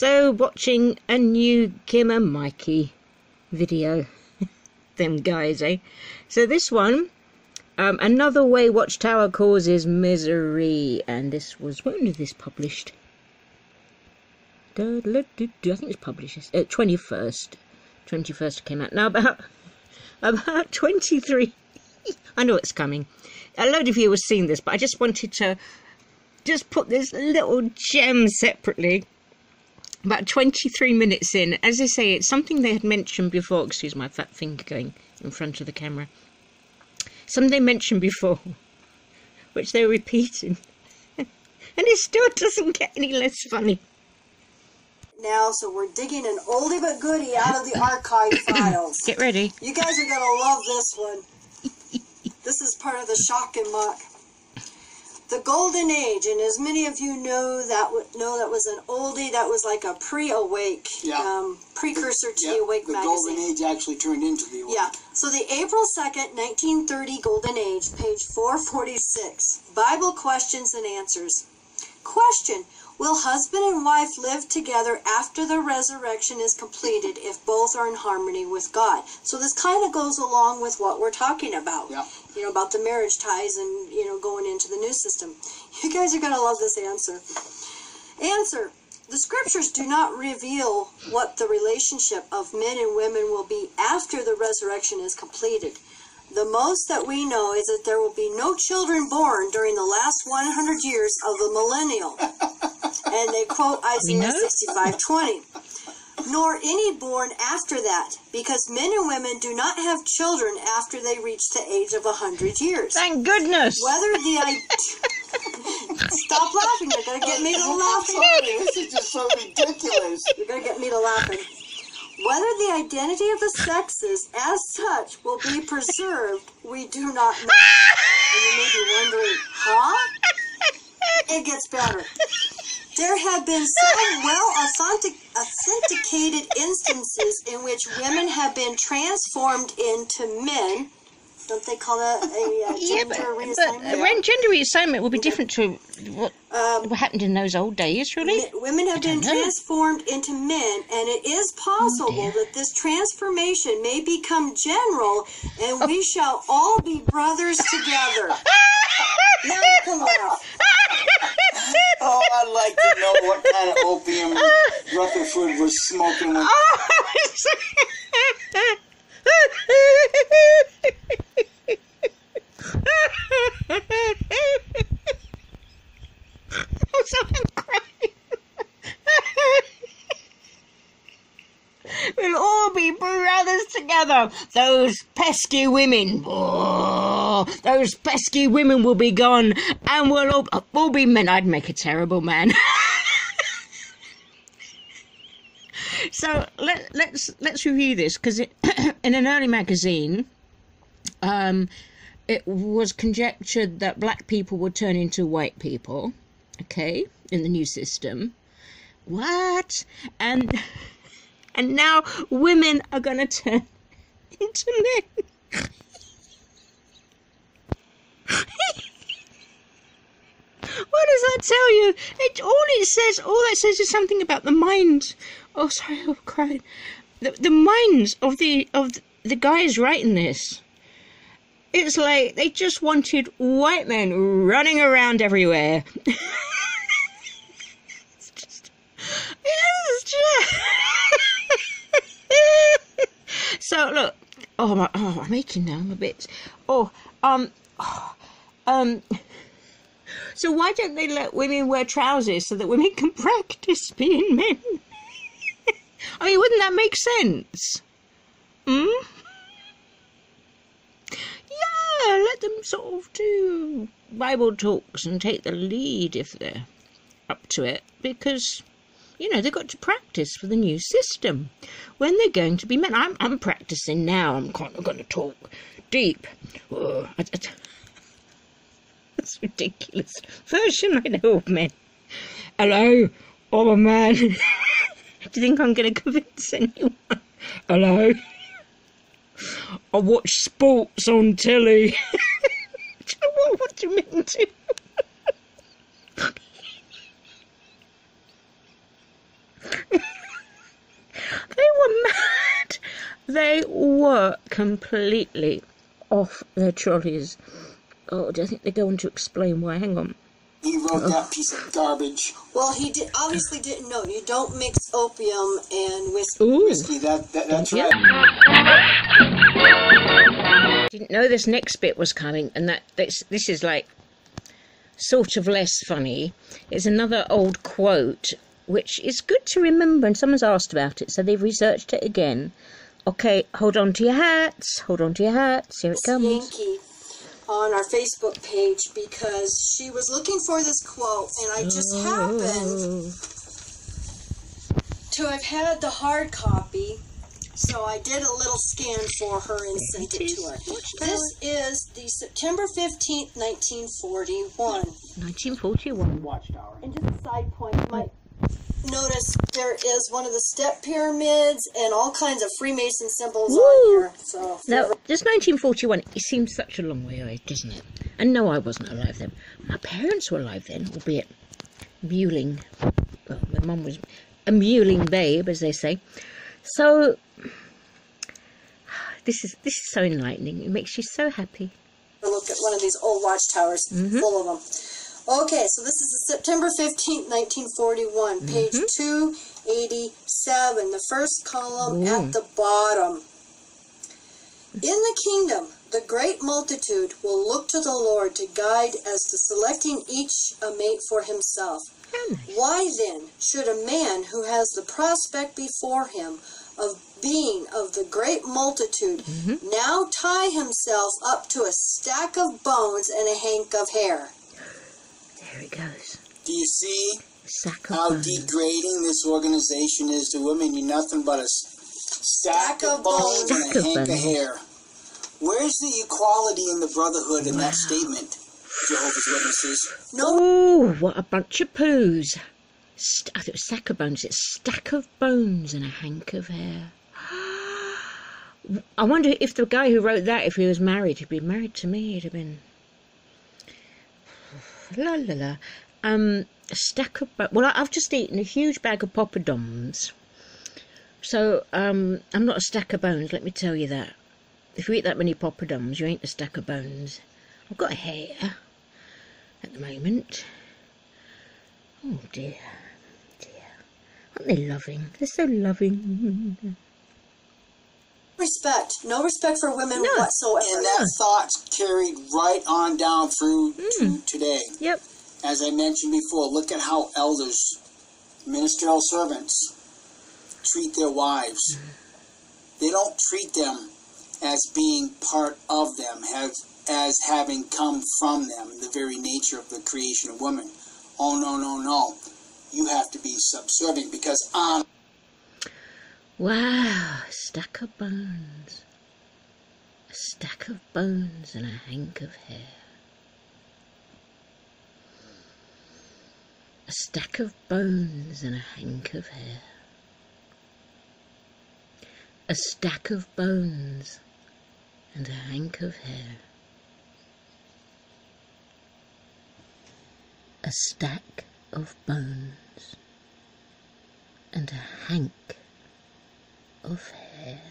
So, watching a new Kim and Mikey video. Them guys, eh? So this one, another way Watchtower causes misery. And this was, when was this published? I think it's published, 21st. 21st came out. Now about 23, I know it's coming. A load of you have seen this, but I just wanted to just put this little gem separately. About 23 minutes in, as I say, it's something they had mentioned before. Excuse my fat finger going in front of the camera. Something they mentioned before, which they're repeating. And it still doesn't get any less funny. Now, so we're digging an oldie but goodie out of the archive files. Get ready. You guys are going to love this one. This is part of the shock and mock. The Golden Age, and as many of you know, that was an oldie that was like a pre-Awake, precursor to the Awake magazine. The Golden Age actually turned into the Awake. Yeah, so the April 2nd, 1930 Golden Age, page 446, Bible questions and answers. Question: will husband and wife live together after the resurrection is completed if both are in harmony with God? So this kind of goes along with what we're talking about. Yeah. You know, about the marriage ties and, you know, going into the new system. You guys are going to love this answer. Answer: the scriptures do not reveal what the relationship of men and women will be after the resurrection is completed. The most that we know is that there will be no children born during the last 100 years of the millennial. And they quote Isaiah 65:20. Nor any born after that, because men and women do not have children after they reach the age of 100 years. Thank goodness. Whether the Stop laughing, you're going to get me to laugh. This is just so ridiculous. You're going to get me to laughing. Whether the identity of the sexes as such will be preserved, we do not know. And you may be wondering, huh? It gets better. There have been some well-authenticated instances in which women have been transformed into men. Don't they call that a gender reassignment? But gender reassignment will be different to what happened in those old days, really. Women have been transformed into men, and it is possible that this transformation may become general, and we shall all be brothers together. Now you can laugh. Oh, I'd like to know what kind of opium Rutherford was smoking when... We'll all be brothers together. Those pesky women. Oh, those pesky women will be gone, and we'll all be men. I'd make a terrible man. So let's review this, because in an early magazine, it was conjectured that black people would turn into white people. Okay, in the new system. What? And now women are going to turn into men. What does that tell you? All that says is something about the minds. Oh, sorry, I'm crying. The minds of the guys writing this. It's like they just wanted white men running around everywhere. So look, I'm aching now. I'm a bit. So why don't they let women wear trousers so that women can practice being men? I mean, wouldn't that make sense? Yeah, let them sort of do Bible talks and take the lead if they're up to it, because, you know, they've got to practice for the new system when they're going to be men. I'm practicing now. I'm kind of going to talk deep. That's ridiculous version I know of men. Hello, I'm a man. Do you think I'm going to convince anyone? Hello. I watch sports on telly. What do you mean to? They were mad. They were completely off their trolleys. Oh, do I think they go on to explain why? Hang on. He wrote that piece of garbage. Well, he obviously didn't know. You don't mix opium and whiskey. Ooh. Whiskey, that's Yeah. right. Didn't know this next bit was coming, and this is like sort of less funny. It's another old quote, which is good to remember, and someone's asked about it, so they've researched it again. Okay, hold on to your hats. Hold on to your hats. Here it comes. Yankee on our Facebook page because she was looking for this quote, and I just happened to have had the hard copy, so I did a little scan for her and sent it to her. This is the September 15th, 1941. 1941. Watchtower. And just a side point, you might notice there is one of the step pyramids and all kinds of Freemason symbols on here. So Now, just 1941, it seems such a long way away, doesn't it? And no, I wasn't alive then. My parents were alive then, albeit mewling. Well, my mum was a mewling babe, as they say. So, this is so enlightening. It makes you so happy. look at one of these old watchtowers, full of them. Okay, so this is the September 15th, 1941, page 287, the first column at the bottom. In the kingdom, the great multitude will look to the Lord to guide as to selecting each a mate for himself. Why then should a man who has the prospect before him of being of the great multitude now tie himself up to a stack of bones and a hank of hair? There it goes. Do you see Sack of how bones. degrading this organization is to women? You're nothing but a stack of bones and Stack a of hank of bones. hair. Where's the equality and the brotherhood in that statement, Jehovah's Witnesses? No. Oh, what a bunch of poos. I thought it was sack of bones. It's stack of bones and a hank of hair. I wonder if the guy who wrote that, if he was married, he'd be married to me. He'd have been... La la la. A stack of bones. Well, I've just eaten a huge bag of poppadoms. So, I'm not a stack of bones, let me tell you that. If you eat that many poppadoms, you ain't a stack of bones. I've got a hair at the moment. Oh dear, dear. Aren't they loving? They're so loving. Respect. No respect for women No. whatsoever. And that thought's carried right on down through to today. Yep. As I mentioned before, look at how elders, ministerial servants, treat their wives. They don't treat them as being part of them, as having come from them, the very nature of the creation of woman. Oh, no, no, no. You have to be subservient because I'm... Wow, a stack of bones. A stack of bones and a hank of hair. A stack of bones and a hank of hair. A stack of bones and a hank of hair. A stack of bones and a hank of hair.